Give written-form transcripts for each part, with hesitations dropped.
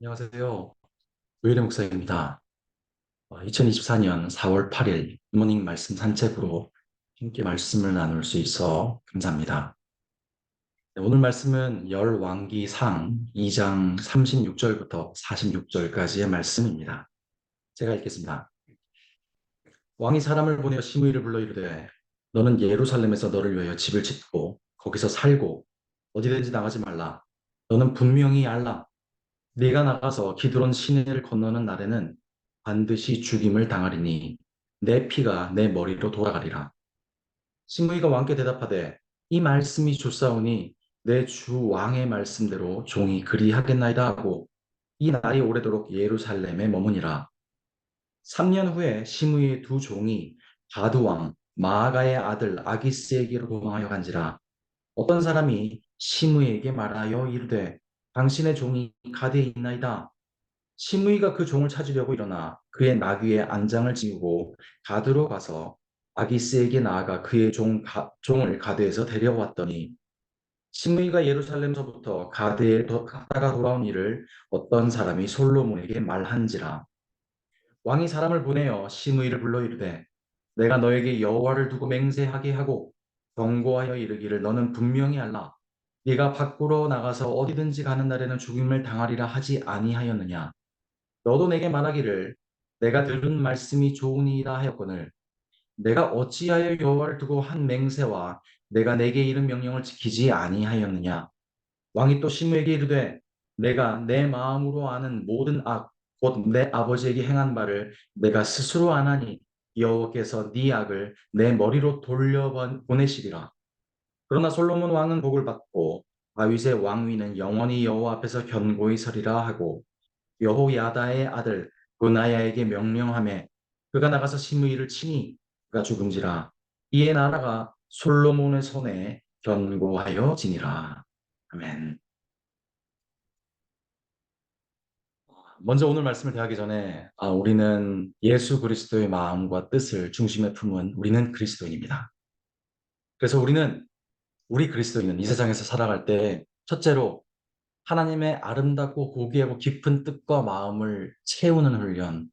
안녕하세요. 노일의 목사입니다. 2024년 4월 8일 모닝 말씀 산책으로 함께 말씀을 나눌 수 있어 감사합니다. 네, 오늘 말씀은 열왕기상 2장 36절부터 46절까지의 말씀입니다. 제가 읽겠습니다. 왕이 사람을 보내어 시므이를 불러 이르되 너는 예루살렘에서 너를 위하여 집을 짓고 거기서 살고 어디든지 나가지 말라. 너는 분명히 알라. 네가 나가서 기드론 시내를 건너는 날에는 반드시 죽임을 당하리니 내 피가 내 머리로 돌아가리라. 신부이가 왕께 대답하되 이 말씀이 좋사오니 내 주 왕의 말씀대로 종이 그리하겠나이다 하고 이 날이 오래도록 예루살렘에 머무니라. 3년 후에 시므이의 두 종이 가드 왕 마아가의 아들 아기스에게로 도망하여 간지라. 어떤 사람이 시므이에게 말하여 이르되 당신의 종이 가드에 있나이다. 시므이가 그 종을 찾으려고 일어나 그의 나귀에 안장을 지우고 가드로 가서 아기스에게 나아가 그의 종을 가드에서 데려왔더니 시므이가 예루살렘서부터 가드에 갔다가 돌아온 일을 어떤 사람이 솔로몬에게 말한지라. 왕이 사람을 보내어 시므이를 불러 이르되 내가 너에게 여호와를 두고 맹세하게 하고 경고하여 이르기를 너는 분명히 알라. 네가 밖으로 나가서 어디든지 가는 날에는 죽임을 당하리라 하지 아니하였느냐. 너도 내게 말하기를 내가 들은 말씀이 좋으니이다 하였거늘 내가 어찌하여 여호와를 두고 한 맹세와 내가 내게 이른 명령을 지키지 아니하였느냐. 왕이 또 시므에게 이르되 내가 내 마음으로 아는 모든 악 곧 내 아버지에게 행한 바를 내가 스스로 아나니 여호와께서 네 악을 내 머리로 돌려보내시리라. 그러나 솔로몬 왕은 복을 받고 다윗의 왕위는 영원히 여호와 앞에서 견고히 서리라 하고 여호야다의 아들 브나야에게 명령하매 그가 나가서 시므이를 치니 그가 죽음지라. 이에 나라가 솔로몬의 손에 견고하여지니라. 아멘. 먼저 오늘 말씀을 대하기 전에 우리는 예수 그리스도의 마음과 뜻을 중심에 품은 우리는 그리스도인입니다. 그래서 우리 그리스도인은 이 세상에서 살아갈 때 첫째로 하나님의 아름답고 고귀하고 깊은 뜻과 마음을 채우는 훈련,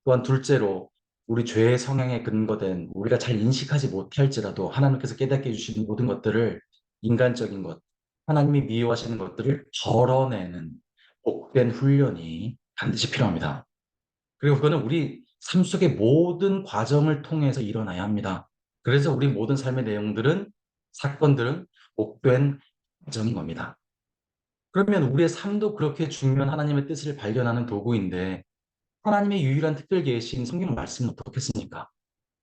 또한 둘째로 우리 죄의 성향에 근거된 우리가 잘 인식하지 못할지라도 하나님께서 깨닫게 해주시는 모든 것들을 인간적인 것, 하나님이 미워하시는 것들을 덜어내는 복된 훈련이 반드시 필요합니다. 그리고 그거는 우리 삶 속의 모든 과정을 통해서 일어나야 합니다. 그래서 우리 모든 삶의 내용들은, 사건들은 복된 과정인 겁니다. 그러면 우리의 삶도 그렇게 중요한 하나님의 뜻을 발견하는 도구인데 하나님의 유일한 특별 계신 성경 말씀은 어떻겠습니까?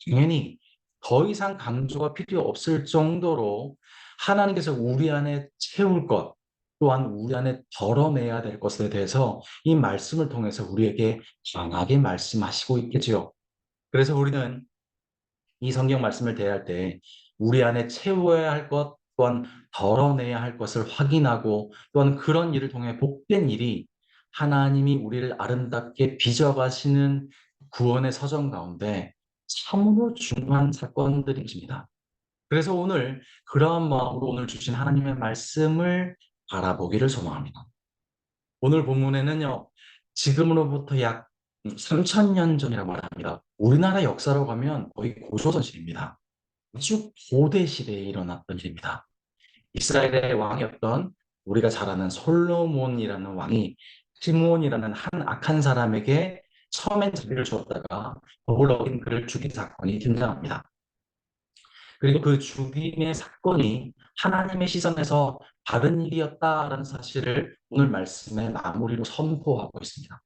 당연히 더 이상 강조가 필요 없을 정도로 하나님께서 우리 안에 채울 것, 또한 우리 안에 덜어내야 될 것에 대해서 이 말씀을 통해서 우리에게 강하게 말씀하시고 있겠지요. 그래서 우리는 이 성경 말씀을 대할 때 우리 안에 채워야 할 것, 또한 덜어내야 할 것을 확인하고 또한 그런 일을 통해 복된 일이 하나님이 우리를 아름답게 빚어가시는 구원의 서정 가운데 참으로 중요한 사건들입니다. 그래서 오늘 그러한 마음으로 오늘 주신 하나님의 말씀을 바라보기를 소망합니다. 오늘 본문에는요, 지금으로부터 약 3,000년 전이라고 말합니다. 우리나라 역사로 가면 거의 고조선 시대입니다. 아주 고대 시대에 일어났던 일입니다. 이스라엘의 왕이었던 우리가 잘 아는 솔로몬이라는 왕이 시므온이라는 한 악한 사람에게 처음엔 자비를 주었다가 법을 어긴 그를 죽인 사건이 등장합니다. 그리고 그 죽임의 사건이 하나님의 시선에서 바른 일이었다라는 사실을 오늘 말씀의 마무리로 선포하고 있습니다.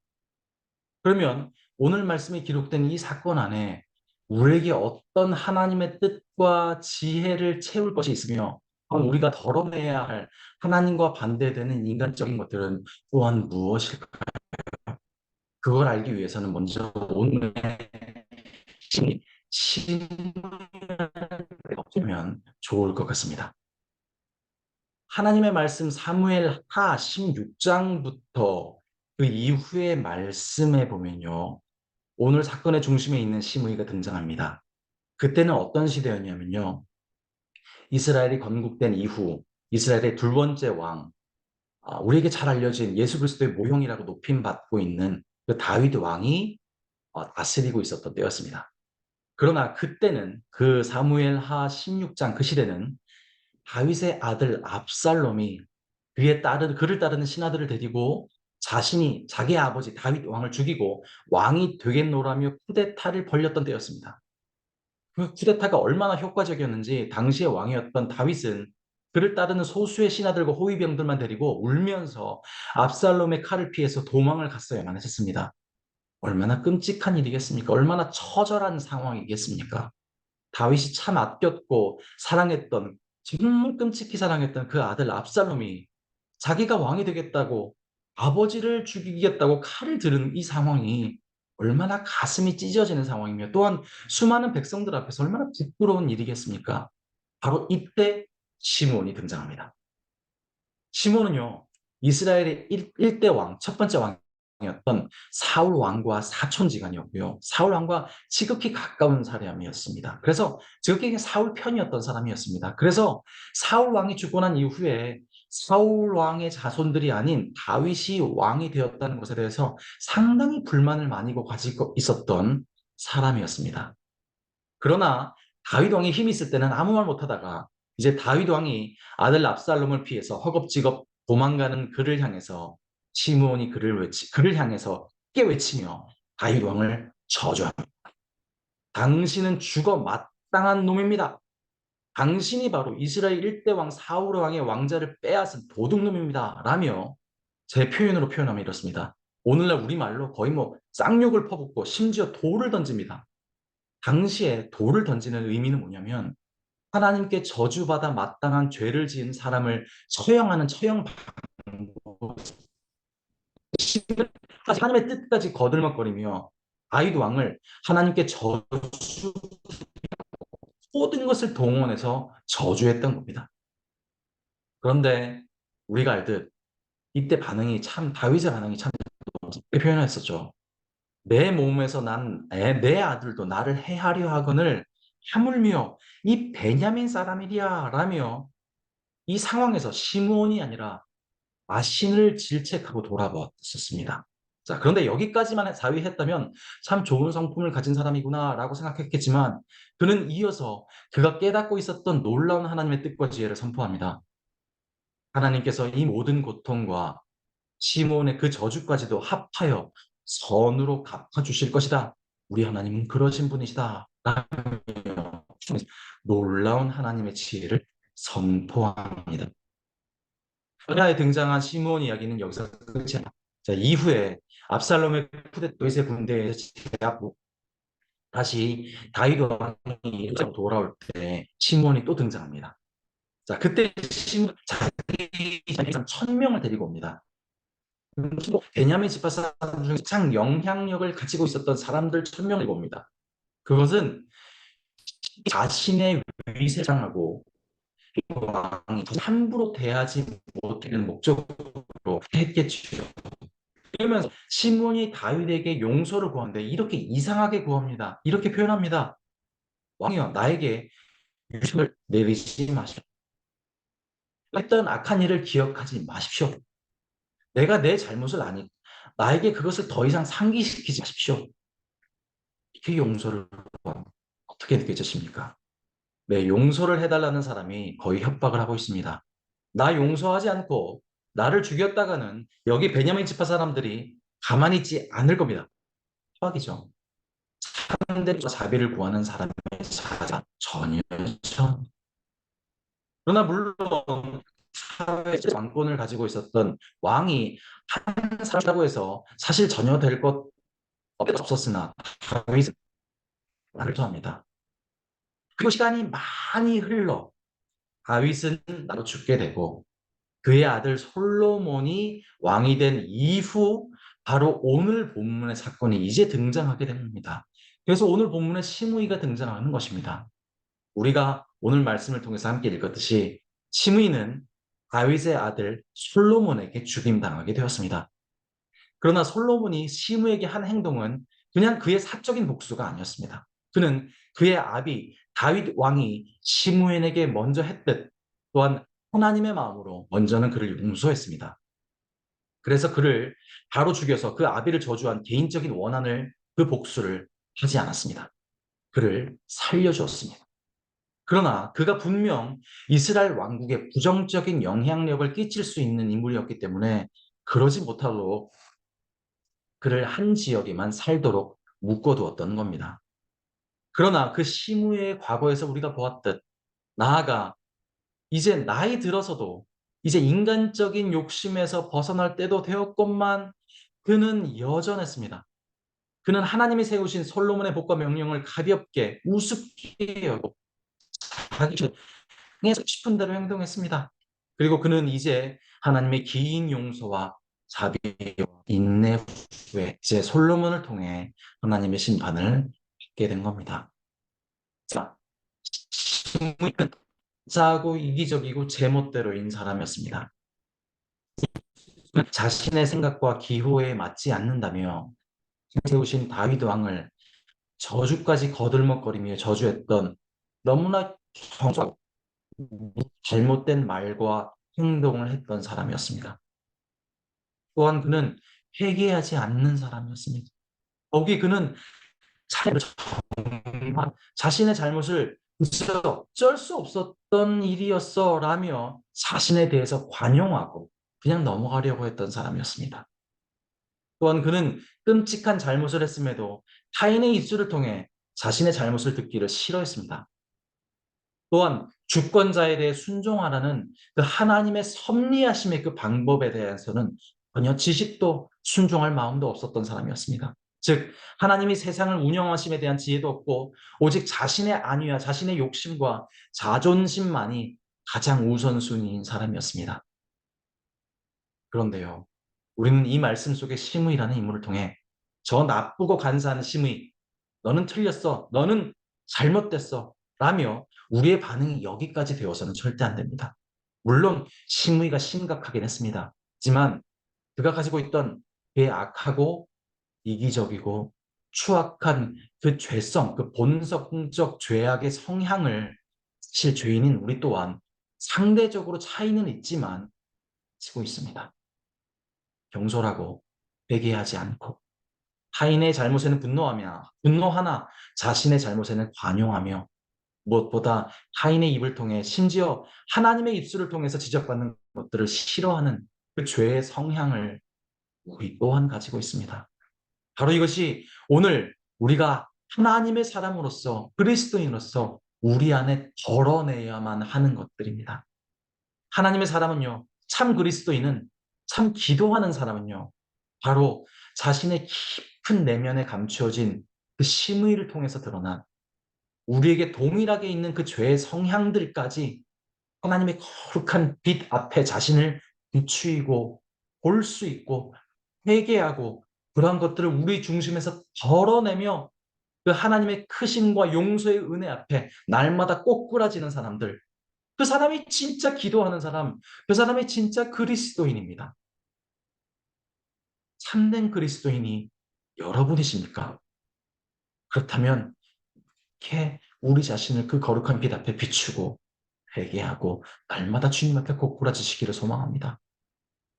그러면 오늘 말씀에 기록된 이 사건 안에 우리에게 어떤 하나님의 뜻과 지혜를 채울 것이 있으며 우리가 덜어내야 할 하나님과 반대되는 인간적인 것들은 또한 무엇일까? 그걸 알기 위해서는 먼저 오늘의 신뢰를 없으면 좋을 것 같습니다. 하나님의 말씀 사무엘 하 16장부터 그 이후의 말씀에 보면요. 오늘 사건의 중심에 있는 시므이가 등장합니다. 그때는 어떤 시대였냐면요. 이스라엘이 건국된 이후 이스라엘의 두 번째 왕 우리에게 잘 알려진 예수 그리스도의 모형이라고 높임 받고 있는 그 다윗 왕이 다스리고 있었던 때였습니다. 그러나 그때는 그 사무엘하 16장 그 시대는 다윗의 아들 압살롬이 그를 따르는 신하들을 데리고 자신이 자기의 아버지 다윗 왕을 죽이고 왕이 되겠노라며 쿠데타를 벌였던 때였습니다. 그 쿠데타가 얼마나 효과적이었는지 당시의 왕이었던 다윗은 그를 따르는 소수의 신하들과 호위병들만 데리고 울면서 압살롬의 칼을 피해서 도망을 갔어야만 했었습니다. 얼마나 끔찍한 일이겠습니까? 얼마나 처절한 상황이겠습니까? 다윗이 참 아꼈고 사랑했던, 정말 끔찍히 사랑했던 그 아들 압살롬이 자기가 왕이 되겠다고, 아버지를 죽이겠다고 칼을 들은 이 상황이 얼마나 가슴이 찢어지는 상황이며, 또한 수많은 백성들 앞에서 얼마나 부끄러운 일이겠습니까? 바로 이때 시므온이 등장합니다. 시므온은요, 이스라엘의 일대 왕, 첫 번째 왕이었던 사울 왕과 사촌지간이었고요. 사울 왕과 지극히 가까운 사람이었습니다. 그래서 지극히 사울 편이었던 사람이었습니다. 그래서 사울 왕이 죽고 난 이후에 사울 왕의 자손들이 아닌 다윗이 왕이 되었다는 것에 대해서 상당히 불만을 많이 가지고 있었던 사람이었습니다. 그러나 다윗 왕이 힘이 있을 때는 아무 말 못하다가 이제 다윗 왕이 아들 압살롬을 피해서 허겁지겁 도망가는 그를 향해서 시므온이 그를 향해서 크게 외치며 다윗 왕을 저주합니다. 당신은 죽어 마땅한 놈입니다. 당신이 바로 이스라엘 1대 왕 사울 왕의 왕자를 빼앗은 도둑놈입니다. 라며 제 표현으로 표현하면 이렇습니다. 오늘날 우리말로 거의 뭐 쌍욕을 퍼붓고 심지어 돌을 던집니다. 당시에 돌을 던지는 의미는 뭐냐면 하나님께 저주받아 마땅한 죄를 지은 사람을 처형하는 처형 방식을 하나님의 뜻까지 거들먹거리며 다윗 왕을 하나님께 저주 모든 것을 동원해서 저주했던 겁니다. 그런데 우리가 알듯 이때 다윗의 반응이 참 표현했었죠. 내 몸에서 내 아들도 나를 해하려 하거늘 하물며 이 베냐민 사람이랴 라며 이 상황에서 시므온이 아니라 마신을 질책하고 돌아보았었습니다. 자, 그런데 여기까지만 자위했다면 참 좋은 성품을 가진 사람이구나라고 생각했겠지만 그는 이어서 그가 깨닫고 있었던 놀라운 하나님의 뜻과 지혜를 선포합니다. 하나님께서 이 모든 고통과 시므온의 그 저주까지도 합하여 선으로 갚아주실 것이다. 우리 하나님은 그러신 분이시다. 라며 놀라운 하나님의 지혜를 선포합니다. 전야에 등장한 시므온 이야기는 여기서 끝이 아니야. 자, 이후에 압살롬의 도윗의 군대에 제압고 다시 다윗 왕이 돌아올 때 시므온이 또 등장합니다. 자, 그때 자기 1,000명을 데리고 옵니다. 베냐민 지파 사람 중에 가장 영향력을 가지고 있었던 사람들 1,000명을 데리고 옵니다. 그것은 자신의 위세장하고 왕이 함부로 대하지 못하는 목적으로 했겠죠. 그러면서 시므온이 다윗에게 용서를 구하는데 이렇게 이상하게 구합니다. 이렇게 표현합니다. 왕이여 나에게 유심을 내리지 마시오. 했던 악한 일을 기억하지 마십시오. 내가 내 잘못을 아니 나에게 그것을 더 이상 상기시키지 마십시오. 이렇게 용서를 구합니다. 어떻게 느껴지십니까? 네, 용서를 해달라는 사람이 거의 협박을 하고 있습니다. 나 용서하지 않고 나를 죽였다가는 여기 베냐민 지파 사람들이 가만히 있지 않을 겁니다. 협박이죠. 상대적 자비를 구하는 사람의 자자 전혀. 그러나 물론 사회 왕권을 가지고 있었던 왕이 한 사람이라고 해서 사실 전혀 될 것 없었으나 다윗은 말도합니다. 그리고 시간이 많이 흘러 다윗은 나로 죽게 되고 그의 아들 솔로몬이 왕이 된 이후 바로 오늘 본문의 사건이 이제 등장하게 됩니다. 그래서 오늘 본문에 시므이가 등장하는 것입니다. 우리가 오늘 말씀을 통해서 함께 읽었듯이 시므이는 다윗의 아들 솔로몬에게 죽임당하게 되었습니다. 그러나 솔로몬이 시므에게 한 행동은 그냥 그의 사적인 복수가 아니었습니다. 그는 그의 아비 다윗 왕이 시므에게 먼저 했듯 또한 하나님의 마음으로 먼저는 그를 용서했습니다. 그래서 그를 바로 죽여서 그 아비를 저주한 개인적인 원한을 그 복수를 하지 않았습니다. 그를 살려주었습니다. 그러나 그가 분명 이스라엘 왕국에 부정적인 영향력을 끼칠 수 있는 인물이었기 때문에 그러지 못하도록 그를 한 지역에만 살도록 묶어두었던 겁니다. 그러나 그 시므의 과거에서 우리가 보았듯 나아가 이제 나이 들어서도 이제 인간적인 욕심에서 벗어날 때도 되었건만 그는 여전했습니다. 그는 하나님이 세우신 솔로몬의 복과 명령을 가볍게 우습게 여고 자기 행하고 싶은 대로 행동했습니다. 그리고 그는 이제 하나님의 긴 용서와 자비와 인내 후에 이제 솔로몬을 통해 하나님의 심판을 받게 된 겁니다. 자, 시므이는 짜고 이기적이고 제멋대로인 사람이었습니다. 자신의 생각과 기호에 맞지 않는다며 세우신 다윗 왕을 저주까지 거들먹거리며 저주했던 너무나 경솔하고 잘못된 말과 행동을 했던 사람이었습니다. 또한 그는 회개하지 않는 사람이었습니다. 거기 그는 정말 자신의 잘못을 진짜 어쩔 수 없었던 일이었어 라며 자신에 대해서 관용하고 그냥 넘어가려고 했던 사람이었습니다. 또한 그는 끔찍한 잘못을 했음에도 타인의 입술을 통해 자신의 잘못을 듣기를 싫어했습니다. 또한 주권자에 대해 순종하라는 그 하나님의 섭리하심의 그 방법에 대해서는 전혀 지식도 순종할 마음도 없었던 사람이었습니다. 즉 하나님이 세상을 운영하심에 대한 지혜도 없고 오직 자신의 안위와 자신의 욕심과 자존심만이 가장 우선순위인 사람이었습니다. 그런데요, 우리는 이 말씀 속에 시므이라는 인물을 통해 저 나쁘고 간사한 시므이, 너는 틀렸어, 너는 잘못됐어 라며 우리의 반응이 여기까지 되어서는 절대 안 됩니다. 물론 시므이가 심각하긴 했습니다. 하지만 그가 가지고 있던 그의 악하고 이기적이고 추악한 그 죄성, 그 본성적 죄악의 성향을 사실 죄인인 우리 또한 상대적으로 차이는 있지만 지고 있습니다. 경솔하고 회개하지 않고 타인의 잘못에는 분노하나 자신의 잘못에는 관용하며 무엇보다 타인의 입을 통해 심지어 하나님의 입술을 통해서 지적받는 것들을 싫어하는 그 죄의 성향을 우리 또한 가지고 있습니다. 바로 이것이 오늘 우리가 하나님의 사람으로서 그리스도인으로서 우리 안에 덜어내야만 하는 것들입니다. 하나님의 사람은요, 참 그리스도인은, 참 기도하는 사람은요, 바로 자신의 깊은 내면에 감추어진 그 심의를 통해서 드러난 우리에게 동일하게 있는 그 죄의 성향들까지 하나님의 거룩한 빛 앞에 자신을 비추이고 볼 수 있고 회개하고 그러한 것들을 우리 중심에서 덜어내며 그 하나님의 크심과 용서의 은혜 앞에 날마다 꼬꾸라지는 사람들, 그 사람이 진짜 기도하는 사람, 그 사람이 진짜 그리스도인입니다. 참된 그리스도인이 여러분이십니까? 그렇다면 이렇게 우리 자신을 그 거룩한 빛 앞에 비추고 회개하고 날마다 주님 앞에 고꾸라지시기를 소망합니다.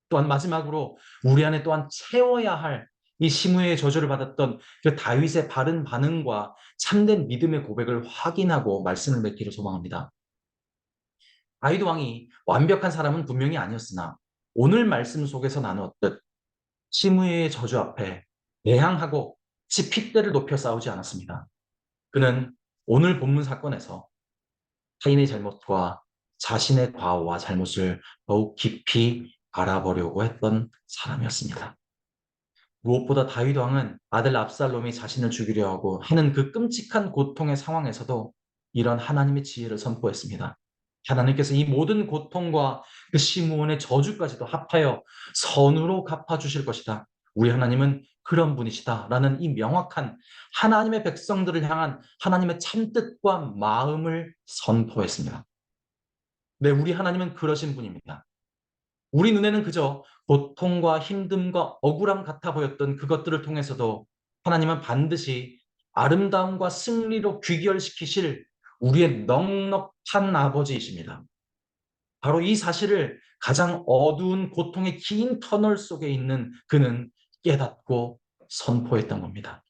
또한 마지막으로 우리 안에 또한 채워야 할 이 시므의 저주를 받았던 그 다윗의 바른 반응과 참된 믿음의 고백을 확인하고 말씀을 맺기를 소망합니다. 다윗 왕이 완벽한 사람은 분명히 아니었으나 오늘 말씀 속에서 나누었듯 시므의 저주 앞에 대항하고 지 핏대를 높여 싸우지 않았습니다. 그는 오늘 본문 사건에서 타인의 잘못과 자신의 과오와 잘못을 더욱 깊이 알아보려고 했던 사람이었습니다. 무엇보다 다윗 왕은 아들 압살롬이 자신을 죽이려 하고 하는 그 끔찍한 고통의 상황에서도 이런 하나님의 지혜를 선포했습니다. 하나님께서 이 모든 고통과 그 시므온의 저주까지도 합하여 선으로 갚아주실 것이다. 우리 하나님은 그런 분이시다라는 이 명확한 하나님의 백성들을 향한 하나님의 참뜻과 마음을 선포했습니다. 네, 우리 하나님은 그러신 분입니다. 우리 눈에는 그저 고통과 힘듦과 억울함 같아 보였던 그것들을 통해서도 하나님은 반드시 아름다움과 승리로 귀결시키실 우리의 넉넉한 아버지이십니다. 바로 이 사실을 가장 어두운 고통의 긴 터널 속에 있는 그는 깨닫고 선포했던 겁니다.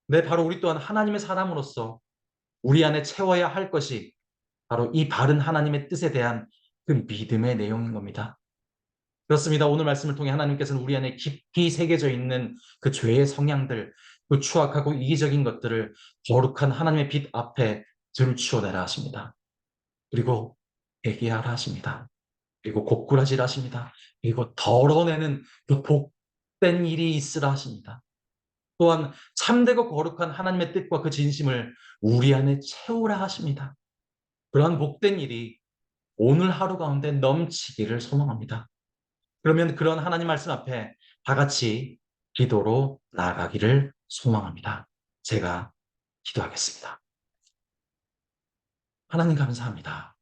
네, 바로 우리 또한 하나님의 사람으로서 우리 안에 채워야 할 것이 바로 이 바른 하나님의 뜻에 대한 그 믿음의 내용인 겁니다. 그렇습니다. 오늘 말씀을 통해 하나님께서는 우리 안에 깊이 새겨져 있는 그 죄의 성향들, 그 추악하고 이기적인 것들을 거룩한 하나님의 빛 앞에 들추어내라 하십니다. 그리고 회개하라 하십니다. 그리고 고꾸라지라 하십니다. 그리고 덜어내는 그 복된 일이 있으라 하십니다. 또한 참되고 거룩한 하나님의 뜻과 그 진심을 우리 안에 채우라 하십니다. 그러한 복된 일이 오늘 하루 가운데 넘치기를 소망합니다. 그러면 그런 하나님 말씀 앞에 다 같이 기도로 나아가기를 소망합니다. 제가 기도하겠습니다. 하나님 감사합니다.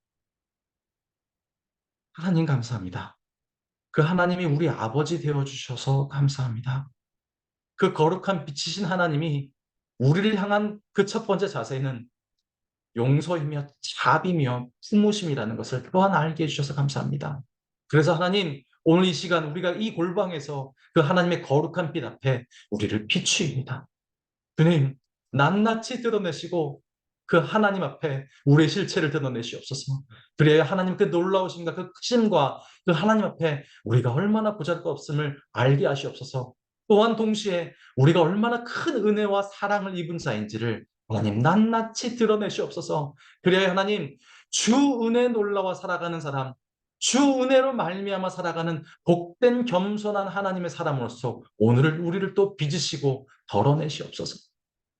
하나님 감사합니다. 그 하나님이 우리 아버지 되어 주셔서 감사합니다. 그 거룩한 빛이신 하나님이 우리를 향한 그 첫 번째 자세는 용서이며 자비며 품으심이라는 것을 또한 알게 해주셔서 감사합니다. 그래서 하나님, 오늘 이 시간 우리가 이 골방에서 그 하나님의 거룩한 빛 앞에 우리를 비추입니다. 주님, 낱낱이 드러내시고 그 하나님 앞에 우리의 실체를 드러내시옵소서. 그래야 하나님 그 놀라우심과 그 크심과 그 하나님 앞에 우리가 얼마나 보잘것없음을 알게 하시옵소서. 또한 동시에 우리가 얼마나 큰 은혜와 사랑을 입은 자인지를 하나님 낱낱이 드러내시옵소서. 그래야 하나님 주 은혜 놀라와 살아가는 사람, 주 은혜로 말미암아 살아가는 복된 겸손한 하나님의 사람으로서 오늘을 우리를 또 빚으시고 덜어내시옵소서.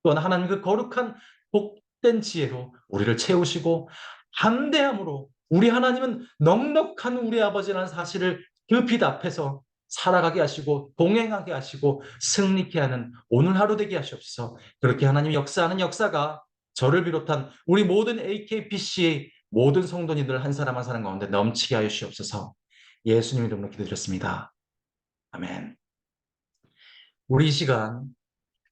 또한 하나님 그 거룩한 복된 지혜로 우리를 채우시고 담대함으로 우리 하나님은 넉넉한 우리 아버지라는 사실을 그 빛 앞에서 살아가게 하시고 동행하게 하시고 승리케 하는 오늘 하루 되게 하시옵소서. 그렇게 하나님 역사하는 역사가 저를 비롯한 우리 모든 AKPC의 모든 성도님들 한 사람 한 사람 가운데 넘치게 하여 주시옵소서. 예수님 이름으로 기도드렸습니다. 아멘. 우리 이 시간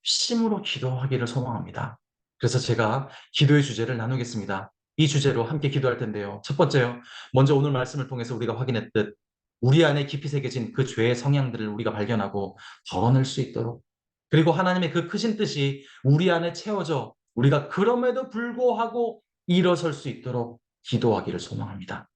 심으로 기도하기를 소망합니다. 그래서 제가 기도의 주제를 나누겠습니다. 이 주제로 함께 기도할 텐데요. 첫 번째요. 먼저 오늘 말씀을 통해서 우리가 확인했듯 우리 안에 깊이 새겨진 그 죄의 성향들을 우리가 발견하고 덜어낼 수 있도록, 그리고 하나님의 그 크신 뜻이 우리 안에 채워져 우리가 그럼에도 불구하고 일어설 수 있도록 기도하기를 소망합니다.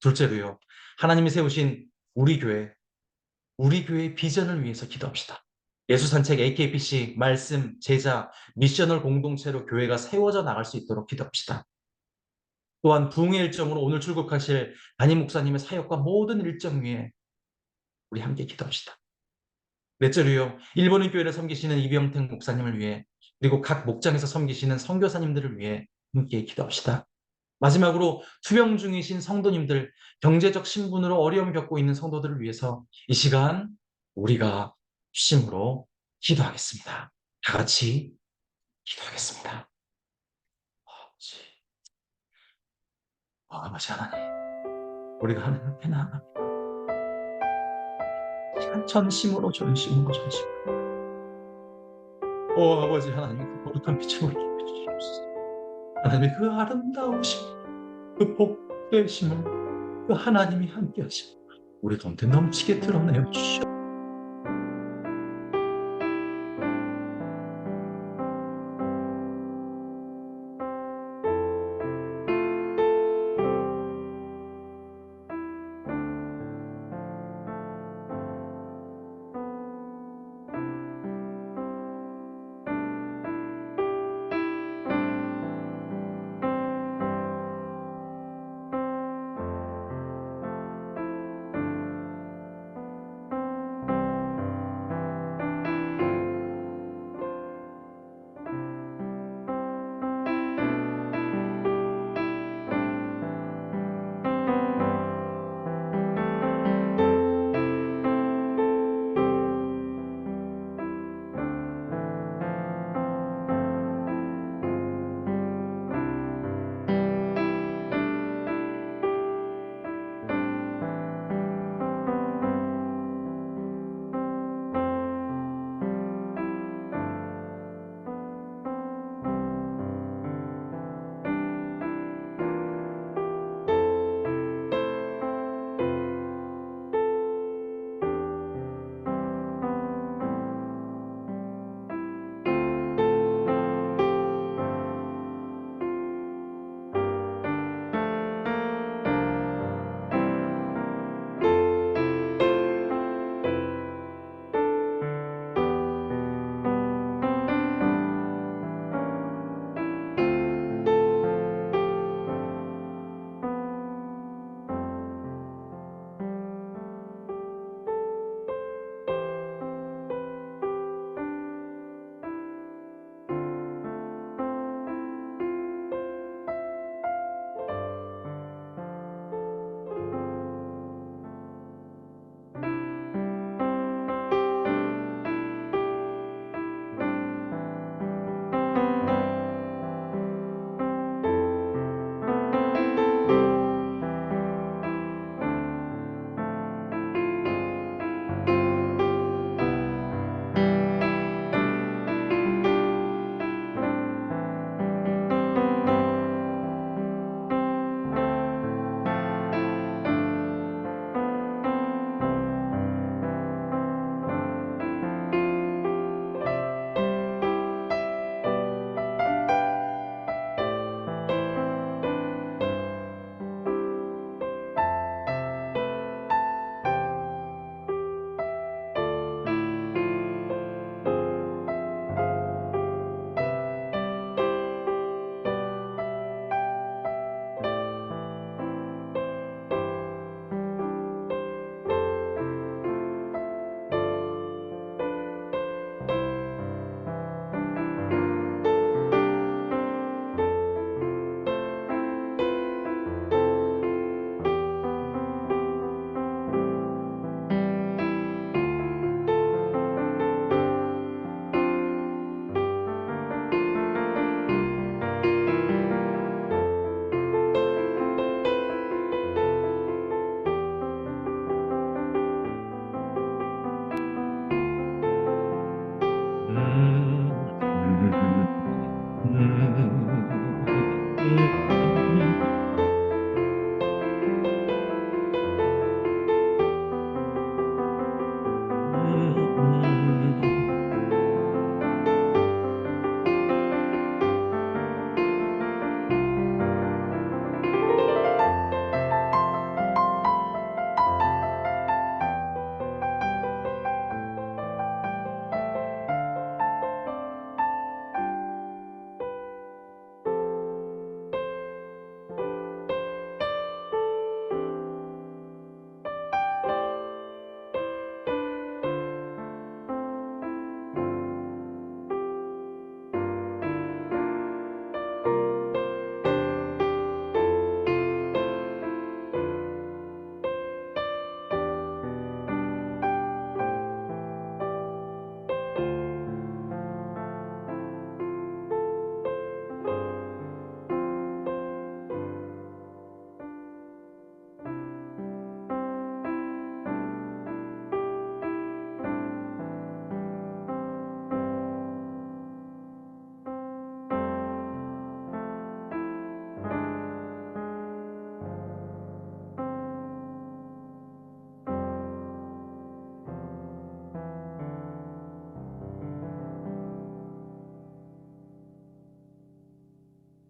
둘째로요. 하나님이 세우신 우리 교회의 비전을 위해서 기도합시다. 예수산책 AKPC 말씀, 제자, 미셔널 공동체로 교회가 세워져 나갈 수 있도록 기도합시다. 또한 부흥의 일정으로 오늘 출국하실 담임 목사님의 사역과 모든 일정 위에 우리 함께 기도합시다. 넷째로요. 일본인 교회를 섬기시는 이병택 목사님을 위해, 그리고 각 목장에서 섬기시는 선교사님들을 위해 함께 기도합시다. 마지막으로 투병 중이신 성도님들, 경제적 신분으로 어려움 겪고 있는 성도들을 위해서 이 시간 우리가 심으로 기도하겠습니다. 다 같이 기도하겠습니다. 아버지 하나님, 우리가 하나님 앞에 나아갑니다. 시간 전심으로 전심으로 전심으로. 아버지 하나님, 그 거룩한 빛을 우리에게 비추시옵소서. 하나님의 그 아름다우심, 그 복되심을 그 하나님이 함께 하시고 우리 가운데 넘치게 드러내어 주시옵소서.